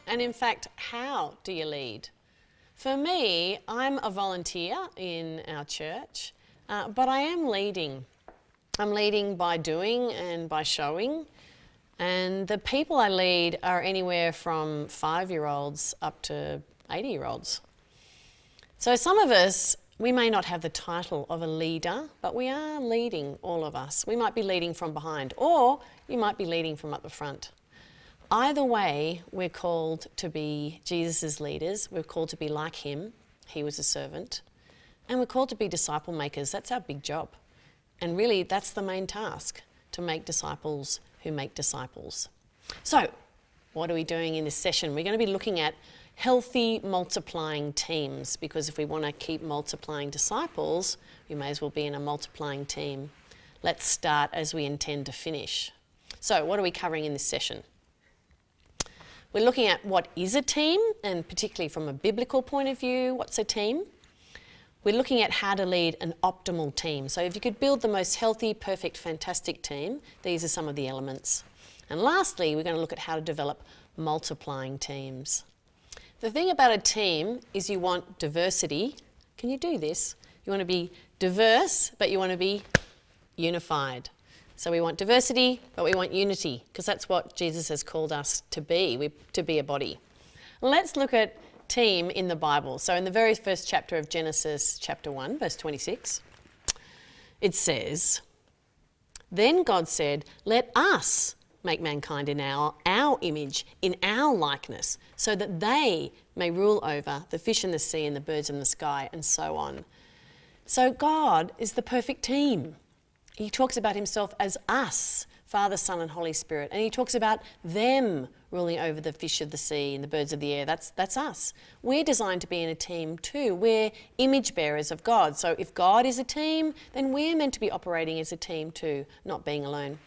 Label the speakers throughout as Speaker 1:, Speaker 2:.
Speaker 1: And in fact, how do you lead? For me, I'm a volunteer in our church, but I am leading. I'm leading by doing and by showing. And the people I lead are anywhere from 5-year-olds up to 80-year-olds. So some of us, we may not have the title of a leader, but we are leading, all of us. We might be leading from behind, or you might be leading from up the front. Either way, we're called to be Jesus' leaders. We're called to be like him. He was a servant. And we're called to be disciple makers. That's our big job. And really, that's the main task, to make disciples who make disciples. So, what are we doing in this session? We're going to be looking at healthy multiplying teams, because if we want to keep multiplying disciples, we may as well be in a multiplying team. Let's start as we intend to finish. So, what are we covering in this session? We're looking at what is a team, and particularly from a biblical point of view, what's a team? We're looking at how to lead an optimal team. So if you could build the most healthy, perfect, fantastic team, these are some of the elements. And lastly, we're going to look at how to develop multiplying teams. The thing about a team is you want diversity. Can you do this? You want to be diverse, but you want to be unified. So we want diversity, but we want unity, because that's what Jesus has called us to be, to be a body. Let's look at team in the Bible. So in the very first chapter of Genesis, chapter 1, verse 26, it says, "Then God said, 'Let us make mankind in our image, in our likeness, so that they may rule over the fish in the sea and the birds in the sky,' and so on." So God is the perfect team. He talks about himself as us, Father, Son, and Holy Spirit. And he talks about them ruling over the fish of the sea and the birds of the air. That's us. We're designed to be in a team too. We're image bearers of God. So if God is a team, then we're meant to be operating as a team too, not being alone.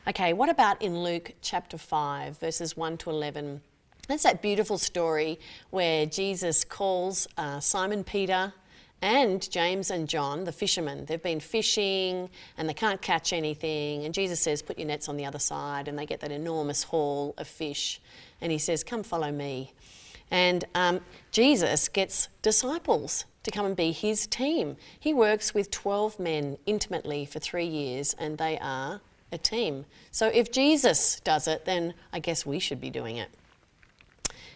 Speaker 1: Okay, what about in Luke chapter 5, verses 1 to 11? That's that beautiful story where Jesus calls Simon Peter and James and John, the fishermen. They've been fishing and they can't catch anything. And Jesus says, "Put your nets on the other side." And they get that enormous haul of fish. And he says, "Come follow me." And Jesus gets disciples to come and be his team. He works with 12 men intimately for 3 years, and they are a team. So if Jesus does it, then I guess we should be doing it.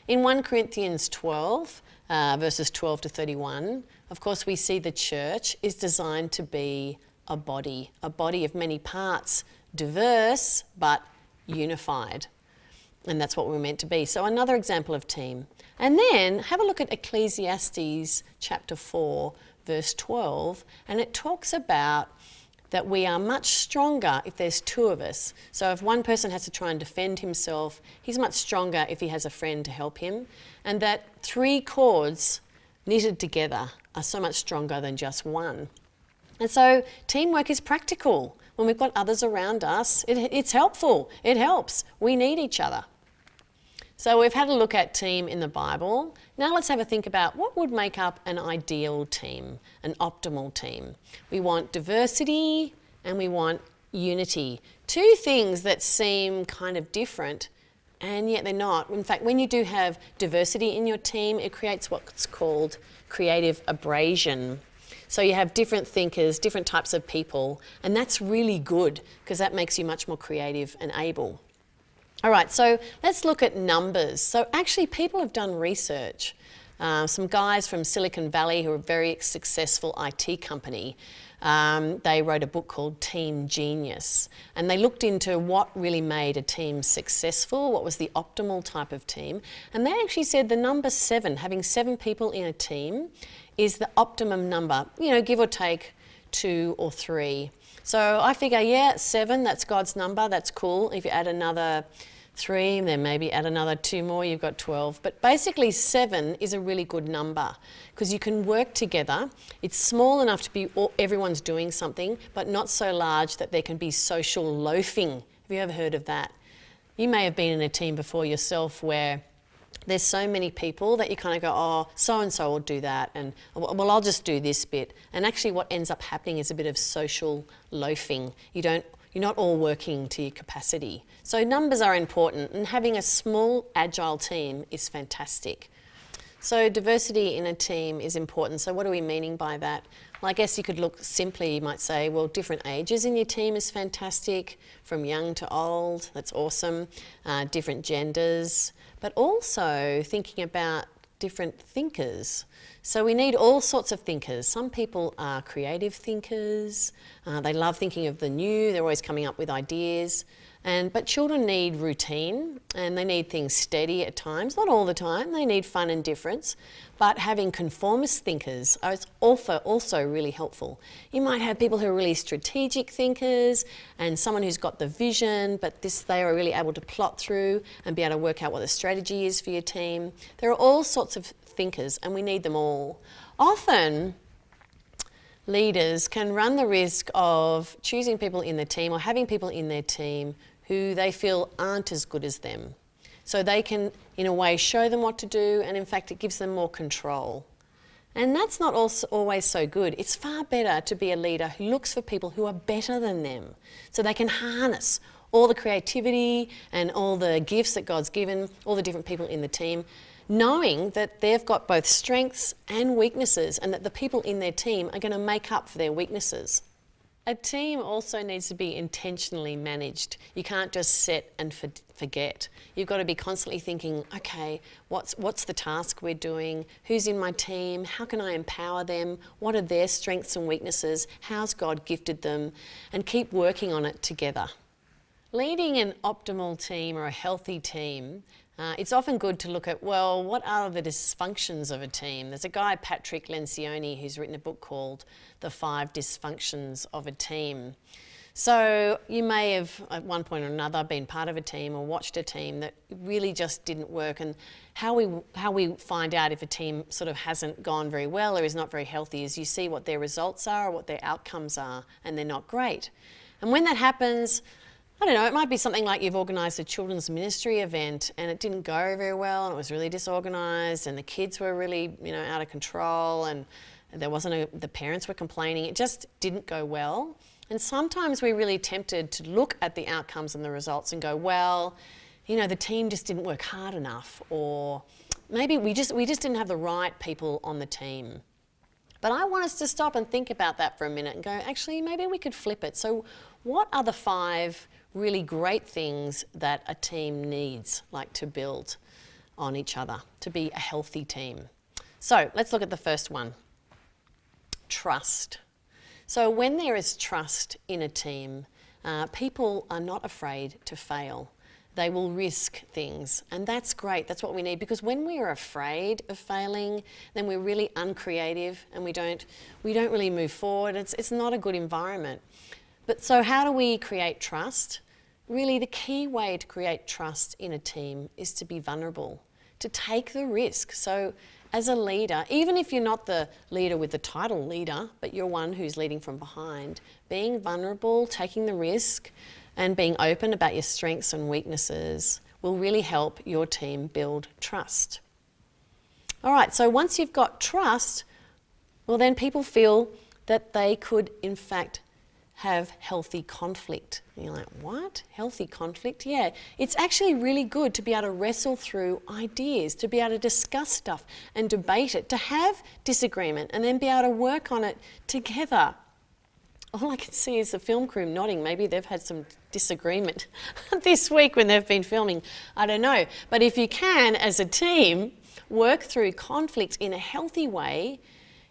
Speaker 1: In 1 Corinthians 12, verses 12 to 31, of course, we see the church is designed to be a body of many parts, diverse but unified. And that's what we're meant to be. So another example of team. And then have a look at Ecclesiastes chapter 4, verse 12, and it talks about that we are much stronger if there's two of us. So if one person has to try and defend himself, he's much stronger if he has a friend to help him. And that 3 cords knitted together are so much stronger than just one. And so teamwork is practical. When we've got others around us, it's helpful. It helps. We need each other. So we've had a look at team in the Bible. Now let's have a think about what would make up an ideal team, an optimal team. We want diversity and we want unity. 2 things that seem kind of different, and yet they're not. In fact, when you do have diversity in your team, it creates what's called creative abrasion. So you have different thinkers, different types of people, and that's really good because that makes you much more creative and able. All right, so let's look at numbers. So actually people have done research. Some guys from Silicon Valley who are a very successful IT company, they wrote a book called Team Genius. And they looked into what really made a team successful, what was the optimal type of team. And they actually said the number 7, having 7 people in a team, is the optimum number, give or take 2 or 3. So I figure, 7, that's God's number, that's cool. If you add another 3, then maybe add another 2 more, you've got 12. But basically 7 is a really good number because you can work together. It's small enough to be everyone's doing something, but not so large that there can be social loafing. Have you ever heard of that? You may have been in a team before yourself where there's so many people that you kind of go, oh, so-and-so will do that, and well, I'll just do this bit. And actually what ends up happening is a bit of social loafing. You don't you're not all working to your capacity. So numbers are important, and having a small, agile team is fantastic. So diversity in a team is important. So what are we meaning by that? Well, I guess you could look simply, you might say, well, different ages in your team is fantastic, from young to old, that's awesome, different genders, but also thinking about different thinkers. So we need all sorts of thinkers. Some people are creative thinkers, they love thinking of the new, they're always coming up with ideas. But children need routine and they need things steady at times, not all the time, they need fun and difference. But having conformist thinkers is also really helpful. You might have people who are really strategic thinkers and someone who's got the vision, but they are really able to plot through and be able to work out what the strategy is for your team. There are all sorts of thinkers and we need them all. Often, leaders can run the risk of choosing people in the team or having people in their team who they feel aren't as good as them. So they can, in a way, show them what to do, and in fact, it gives them more control. And that's not always so good. It's far better to be a leader who looks for people who are better than them, so they can harness all the creativity and all the gifts that God's given, all the different people in the team, knowing that they've got both strengths and weaknesses and that the people in their team are going to make up for their weaknesses. A team also needs to be intentionally managed. You can't just set and forget. You've got to be constantly thinking, okay, what's the task we're doing? Who's in my team? How can I empower them? What are their strengths and weaknesses? How's God gifted them? And keep working on it together. Leading an optimal team or a healthy team, it's often good to look at, well, what are the dysfunctions of a team? There's a guy, Patrick Lencioni, who's written a book called The 5 Dysfunctions of a Team. So you may have, at one point or another, been part of a team or watched a team that really just didn't work. And how we find out if a team sort of hasn't gone very well or is not very healthy is you see what their results are or what their outcomes are, and they're not great. And when that happens, I don't know, it might be something like you've organised a children's ministry event and it didn't go very well and it was really disorganised and the kids were really, out of control and the parents were complaining. It just didn't go well. And sometimes we're really tempted to look at the outcomes and the results and go, well, the team just didn't work hard enough, or maybe we just didn't have the right people on the team. But I want us to stop and think about that for a minute and go, actually, maybe we could flip it. So what are the 5 really great things that a team needs, like to build on each other, to be a healthy team? So let's look at the first one, trust. So when there is trust in a team, people are not afraid to fail. They will risk things, and that's great. That's what we need, because when we are afraid of failing, then we're really uncreative and we don't really move forward. It's not a good environment. But so how do we create trust? Really, the key way to create trust in a team is to be vulnerable, to take the risk. So as a leader, even if you're not the leader with the title leader, but you're one who's leading from behind, being vulnerable, taking the risk, and being open about your strengths and weaknesses will really help your team build trust. All right, so once you've got trust, well, then people feel that they could, in fact, have healthy conflict. And you're like, what? Healthy conflict? Yeah, it's actually really good to be able to wrestle through ideas, to be able to discuss stuff and debate it, to have disagreement and then be able to work on it together. All I can see is the film crew nodding. Maybe they've had some disagreement this week when they've been filming. I don't know. But if you can, as a team, work through conflict in a healthy way,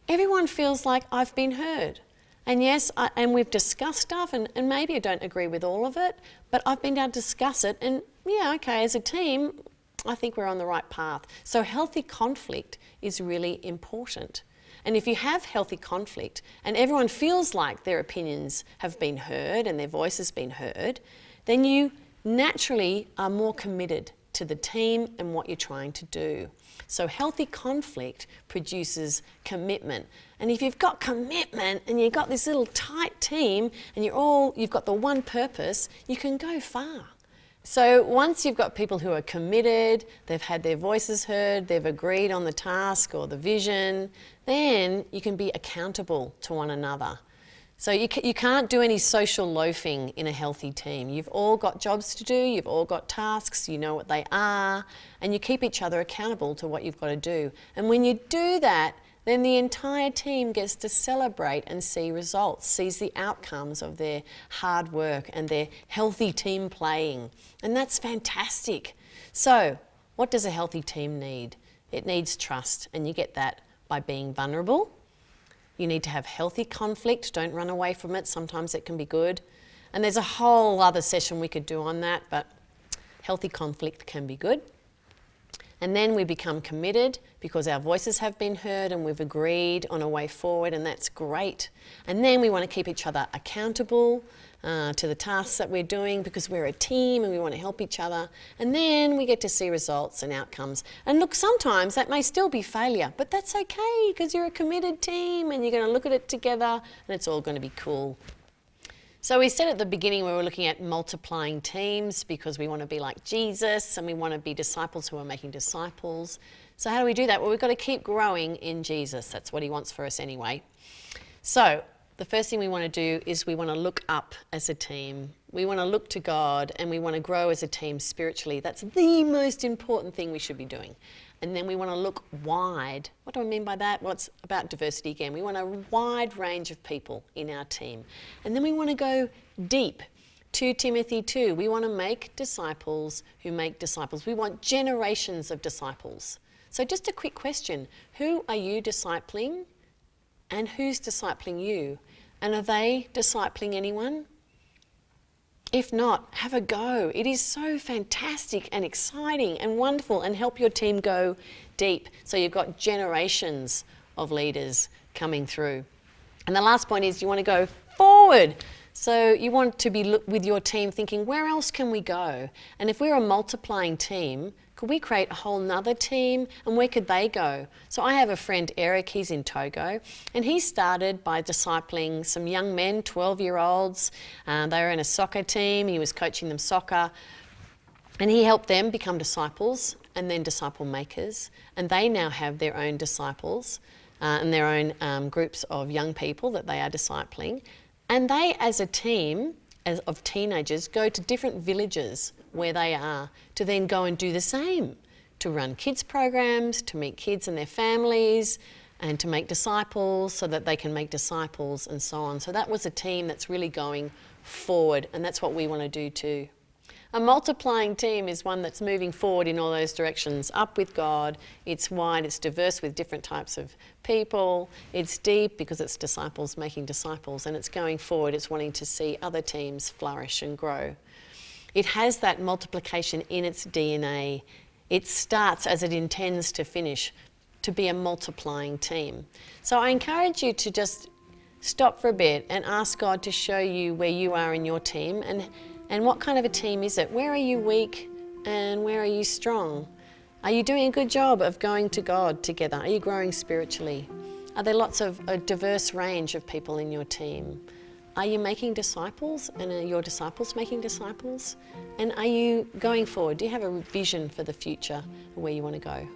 Speaker 1: everyone feels like I've been heard. And yes, and we've discussed stuff, and maybe I don't agree with all of it, but I've been able to discuss it, and yeah, okay, as a team, I think we're on the right path. So healthy conflict is really important. And if you have healthy conflict and everyone feels like their opinions have been heard and their voice has been heard, then you naturally are more committed to the team and what you're trying to do. So healthy conflict produces commitment. And if you've got commitment and you've got this little tight team and you've got the one purpose, you can go far. So once you've got people who are committed, they've had their voices heard, they've agreed on the task or the vision, then you can be accountable to one another. So you can't do any social loafing in a healthy team. You've all got jobs to do, you've all got tasks, you know what they are, and you keep each other accountable to what you've got to do. And when you do that, then the entire team gets to celebrate and see results, sees the outcomes of their hard work and their healthy team playing. And that's fantastic. So, what does a healthy team need? It needs trust, and you get that by being vulnerable. You need to have healthy conflict. Don't run away from it. Sometimes it can be good. And there's a whole other session we could do on that, but healthy conflict can be good. And then we become committed because our voices have been heard and we've agreed on a way forward, and that's great. And then we want to keep each other accountable to the tasks that we're doing because we're a team and we want to help each other. And then we get to see results and outcomes. And look, sometimes that may still be failure, but that's okay because you're a committed team and you're going to look at it together and it's all going to be cool. So we said at the beginning we were looking at multiplying teams because we want to be like Jesus and we want to be disciples who are making disciples. So how do we do that? Well, we've got to keep growing in Jesus. That's what he wants for us anyway. So the first thing we want to do is we want to look up as a team. We want to look to God and we want to grow as a team spiritually. That's the most important thing we should be doing. And then we want to look wide. What do I mean by that? Well, it's about diversity again. We want a wide range of people in our team. And then we want to go deep. 2 Timothy 2, we want to make disciples who make disciples. We want generations of disciples. So just a quick question. Who are you discipling? And who's discipling you? And are they discipling anyone? If not, have a go. It is so fantastic and exciting and wonderful, and help your team go deep so you've got generations of leaders coming through. And the last point is you want to go forward. So you want to be with your team thinking, where else can we go? And if we're a multiplying team, could we create a whole nother team? And where could they go? So I have a friend, Eric, he's in Togo, and he started by discipling some young men, 12-year-olds. They were in a soccer team. He was coaching them soccer. And he helped them become disciples and then disciple makers. And they now have their own disciples and their own groups of young people that they are discipling. And they, as a team of teenagers, go to different villages where they are to then go and do the same, to run kids programs, to meet kids and their families, and to make disciples so that they can make disciples and so on. So that was a team that's really going forward, and that's what we want to do too. A multiplying team is one that's moving forward in all those directions, up with God. It's wide, it's diverse with different types of people. It's deep because it's disciples making disciples, and it's going forward. It's wanting to see other teams flourish and grow. It has that multiplication in its DNA. It starts as it intends to finish, to be a multiplying team. So I encourage you to just stop for a bit and ask God to show you where you are in your team and what kind of a team is it? Where are you weak and where are you strong? Are you doing a good job of going to God together? Are you growing spiritually? Are there lots of a diverse range of people in your team? Are you making disciples, and are your disciples making disciples? And are you going forward? Do you have a vision for the future, where you want to go?